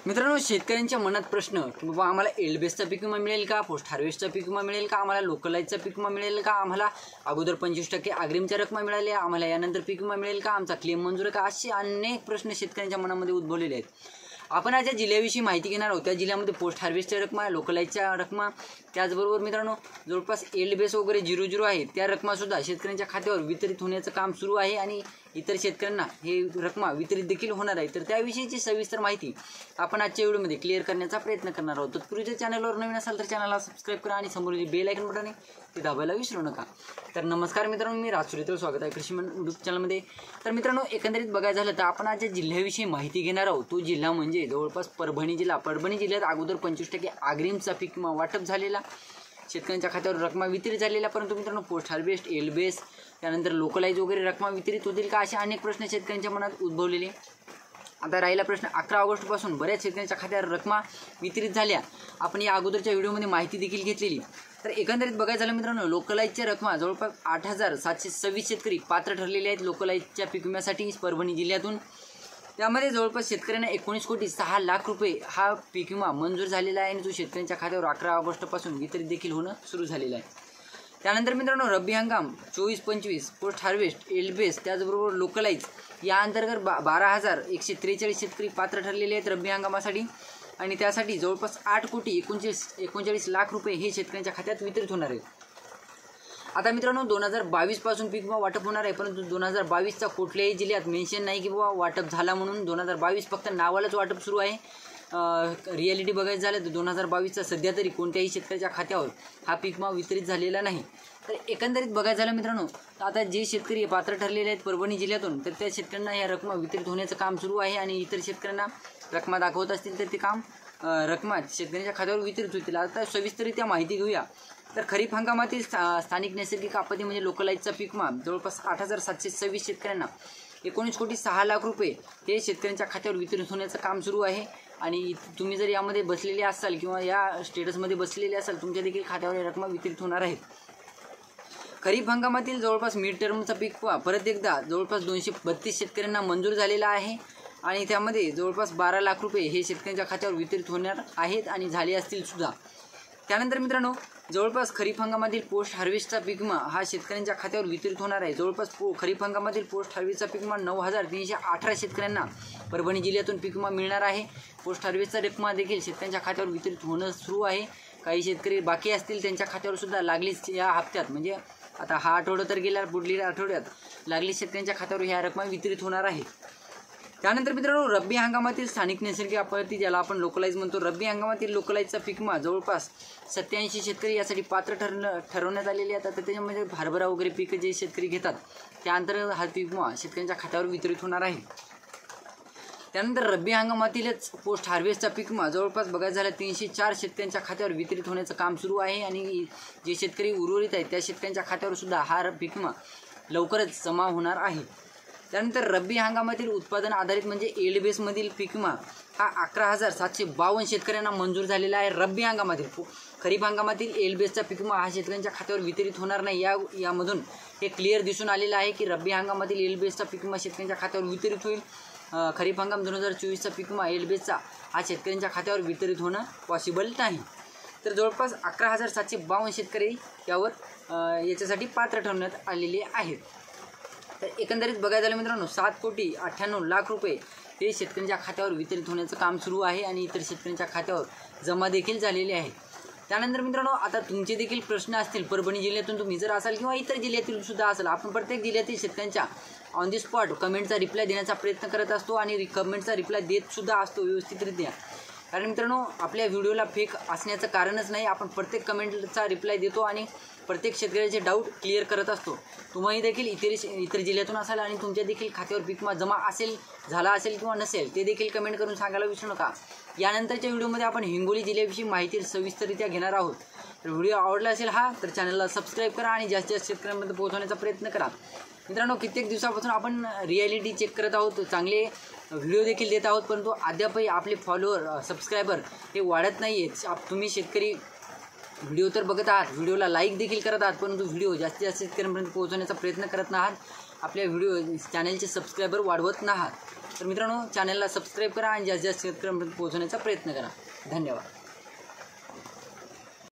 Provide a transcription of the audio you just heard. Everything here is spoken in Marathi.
मित्रांनो, शेतकऱ्यांच्या मनात प्रश्न की बाबा आम्हाला एलबेसचा पीक विमा मिळेल का, पोस्ट हार्वेस्टचा पीक विमा मिळेल का, आम्हाला लोकलाईजचा पीक विमा मिळेल का, आम्हाला अगोदर 25% अग्रिमच्या रक्कम मिळाल्या, आम्हाला यानंतर पीक विमा मिळेल का, आमचा क्लेम मंजूर का, असे अनेक प्रश्न शेतकऱ्यांच्या मनामध्ये उद्भवलेले आहेत। आपण आज या जिल्ह्याविषयी माहिती घेणार आहोत। त्या जिल्ह्यामध्ये पोस्ट हार्वेस्टच्या रकमा, लोकलाईजच्या रकमा, त्याचबरोबर मित्रांनो जवळपास एलबेस वगैरे 00 आहे त्या रकमासुद्धा शेतकऱ्यांच्या खात्यावर वितरित होण्याचं काम सुरू आहे आणि इतर शेतकऱ्यांना हे रकमा वितरित देखील होणार आहे। तर त्याविषयीची सविस्तर माहिती आपण आजच्या व्हिडिओमध्ये क्लिअर करण्याचा प्रयत्न करणार आहोत। तत्पूर्वी चॅनलवर नवीन असाल तर चॅनलला सबस्क्राईब करा आणि समोर जे बेल आयकॉन बटन आहे ते दाबायला विसरू नका। तर नमस्कार मित्रांनो, मी राज सुरेतर स्वागत आहे कृषी यूट्यूब चॅनलमध्ये। तर मित्रांनो, एकंदरीत बघायचं झालं तर आपण आज ज्या जिल्ह्याविषयी माहिती घेणार आहोत तो जिल्हा म्हणजे जवळपास परभणी जिल्हा। परभणी जिल्ह्यात अगोदर 25% अग्रिमचा पीक विमा वाटप झालेला, शेतकऱ्यांच्या खात्यावर रकमा वितरित झालेल्या, परंतु मित्रांनो पोस्ट हार्वेस्ट, एलबेस, त्यानंतर लोकलाईज वगैरे रकमा वितरित होतील का, असे अनेक प्रश्न शेतकऱ्यांच्या मनात उद्भवलेले। आता राहिला प्रश्न 11 ऑगस्टपासून बऱ्याच शेतकऱ्यांच्या खात्यावर रकमा वितरित झाल्या। आपण या अगोदरच्या व्हिडिओमध्ये माहिती देखील घेतलेली। तर एकंदरीत बघायचं झालं मित्रांनो, लोकलाईजच्या रकमा जवळपास 8726 शेतकरी पात्र ठरलेले आहेत लोकलाईजच्या पीक विम्यासाठी परभणी जिल्ह्यातून। त्यामध्ये जवळपास शेतकऱ्यांना 19,06,00,000 रुपये हा पीक विमा मंजूर झालेला आहे आणि तो शेतकऱ्यांच्या खात्यावर 11 ऑगस्टपासून वितरित देखील होणं सुरू झालेलं आहे। त्यानंतर मित्रांनो, रब्बी हंगाम 24-25, पोस्ट हार्वेस्ट, एलबेस, त्याचबरोबर लोकलाईज या अंतर्गत 12,143 शेतकरी पात्र ठरलेले आहेत रब्बी हंगामासाठी आणि त्यासाठी जवळपास 8,39,39,00,000 रुपये हे शेतकऱ्यांच्या खात्यात वितरित होणार आहेत। आता मित्रांनो, 2022 पासून पीक विमा वाटप होणार आहे, परंतु 2022चा कुठल्याही जिल्ह्यात मेन्शन नाही की बाबा वाटप झाला म्हणून। 2022 फक्त नावालाच वाटप सुरू आहे। रिॲलिटी बघायचं झालं तर 2022चा सध्या तरी कोणत्याही शेतकऱ्याच्या खात्यावर हा पीक विमा वितरित झालेला नाही। तर एकंदरीत बघायचं झालं मित्रांनो, आता जे शेतकरी पात्र ठरलेले आहेत परभणी जिल्ह्यातून तर त्या शेतकऱ्यांना या रकमा वितरित होण्याचं काम सुरू आहे आणि इतर शेतकऱ्यांना रकमा दाखवत असतील तर ते काम रकमा शेतकऱ्यांच्या खात्यावर वितरित होतील। आता सविस्तररित्या माहिती घेऊया। तर खरीप हंगामातील स्थानिक नैसर्गिक आपत्ती म्हणजे लोकलाईजचा पीक विमा जवळपास 8,726 शेतकऱ्यांना 19,06,00,000 रुपये हे शेतकऱ्यांच्या खात्यावर वितरित होण्याचं काम सुरू आहे आणि तुम्ही जर यामध्ये बसलेले असाल किंवा या स्टेटसमध्ये बसलेले असाल तुमच्या देखील खात्यावर रकमा वितरित होणार आहेत। खरीप हंगामातील जवळपास मिड टर्मचा पीक विमा परत एकदा जवळपास 232 शेतकऱ्यांना मंजूर झालेला आहे आणि त्यामध्ये जवळपास 12,00,000 रुपये हे शेतकऱ्यांच्या खात्यावर वितरित होणार आहेत आणि झाले असतील सुद्धा। त्यानंतर मित्रांनो, जवळपास खरीप हंगामातील पोस्ट हार्वेस्टचा पीक विमा हा शेतकऱ्यांच्या खात्यावर वितरित होणार आहे। जवळपास खरीप हंगामातील पोस्ट हार्वेस्टचा पीक विमा 9,318 शेतकऱ्यांना परभणी जिल्ह्यातून पीक विमा मिळणार आहे। पोस्ट हार्वेस्टचा रकमा देखील शेतकऱ्यांच्या खात्यावर वितरित होणं सुरू आहे। काही शेतकरी बाकी असतील त्यांच्या खात्यावर सुद्धा लागलीच या हप्त्यात म्हणजे आता हा आठवडा तर गेला, पुढल्या आठवड्यात लागली शेतकऱ्यांच्या खात्यावर ह्या रकमा वितरित होणार आहेत। त्यानंतर मित्रांनो, रब्बी हंगामातील स्थानिक नैसर्गिक आपत्ती ज्याला आपण लोकलाईज म्हणतो, रब्बी हंगामातील लोकलाईजचा पीक विमा जवळपास 87 शेतकरी यासाठी पात्र ठरवण्यात आलेले आहेत। आता त्याच्यामध्ये हरभरा वगैरे पिकं जे शेतकरी घेतात त्या अंतर्गत हा पीक विमा शेतकऱ्यांच्या खात्यावर वितरित होणार आहे। त्यानंतर रब्बी हंगामातीलच पोस्ट हार्वेस्टचा पीक विमा जवळपास बघायचं झालं 304 शेतकऱ्यांच्या खात्यावर वितरित होण्याचं काम सुरू आहे आणि जे शेतकरी उर्वरित आहेत त्या शेतकऱ्यांच्या खात्यावर सुद्धा हा पीक विमा लवकरच जमा होणार आहे। त्यानंतर रब्बी हंगामातील उत्पादन आधारित म्हणजे एलबेसमधील पीक विमा हा 11,752 शेतकऱ्यांना मंजूर झालेला आहे रब्बी हंगामातील। खरीप हंगामातील एलबेसचा पीक विमा हा शेतकऱ्यांच्या खात्यावर वितरित होणार नाही। यामधून हे क्लिअर दिसून आलेलं आहे की रब्बी हंगामातील एलबेसचा पीक विमा शेतकऱ्यांच्या खात्यावर वितरित होईल। खरीप हंगाम 2024चा पीक विमा एलबेसचा हा शेतकऱ्यांच्या खात्यावर वितरित होणं पॉसिबल नाही। तर जवळपास 11,752 शेतकरी यावर याच्यासाठी पात्र ठरवण्यात आलेले आहेत। तर एकंदरीत बघायला झालं मित्रांनो, 7,98,00,000 रुपये हे शेतकऱ्यांच्या खात्यावर वितरित होण्याचं काम सुरू आहे आणि इतर शेतकऱ्यांच्या खात्यावर जमा देखील झालेले आहेत। त्यानंतर मित्रांनो, आता तुमचे देखील प्रश्न असतील परभणी जिल्ह्यातून तुम्ही जर असाल किंवा इतर जिल्ह्यातील सुद्धा असाल, आपण प्रत्येक जिल्ह्यातील शेतकऱ्यांच्या ऑन दी स्पॉट कमेंटचा रिप्लाय देण्याचा प्रयत्न करत असतो आणि कमेंटचा रिप्लाय देत सुद्धा असतो व्यवस्थितरित्या। कारण मित्रांनो, आपल्या व्हिडिओला फेक असण्याचं कारणच नाही, आपण प्रत्येक कमेंटचा रिप्लाय देतो आणि प्रत्येक शेतकऱ्याचे डाऊट क्लिअर करत असतो। तुम्ही देखील इतर जिल्ह्यातून असाल आणि तुमच्या देखील खात्यावर पीक विमा जमा झाला असेल किंवा नसेल ते देखील कमेंट करून सांगायला विसरू नका। यानंतरच्या व्हिडिओमध्ये आपण हिंगोली जिल्ह्याविषयी माहिती सविस्तररित्या घेणार आहोत। तर व्हिडिओ आवडला असेल तर चॅनलला सबस्क्राईब करा आणि जास्तीत जास्त शेतकऱ्यांमध्ये पोहोचवण्याचा प्रयत्न करा। मित्रांनो, कित्येक दिवसापासून आपण रिॲलिटी चेक करत आहोत, चांगले व्हिडिओ देखील देत आहोत, परंतु अद्यापही आपले फॉलोअर सबस्क्रायबर हे वाढत नाही आहेत। तुम्ही शेतकरी व्हिडिओ तर बघत आहात, व्हिडिओला लाईक देखील करत आहात, परंतु व्हिडिओ जास्तीत जास्त शेतकऱ्यांपर्यंत पोहोचवण्याचा प्रयत्न करत आहात। आपल्या व्हिडिओ चॅनलचे सबस्क्रायबर वाढवत नाहात तर मित्रांनो चॅनलला सबस्क्राईब करा आणि जास्तीत जास्त शेतकऱ्यांपर्यंत पोहोचवण्याचा प्रयत्न करा. धन्यवाद.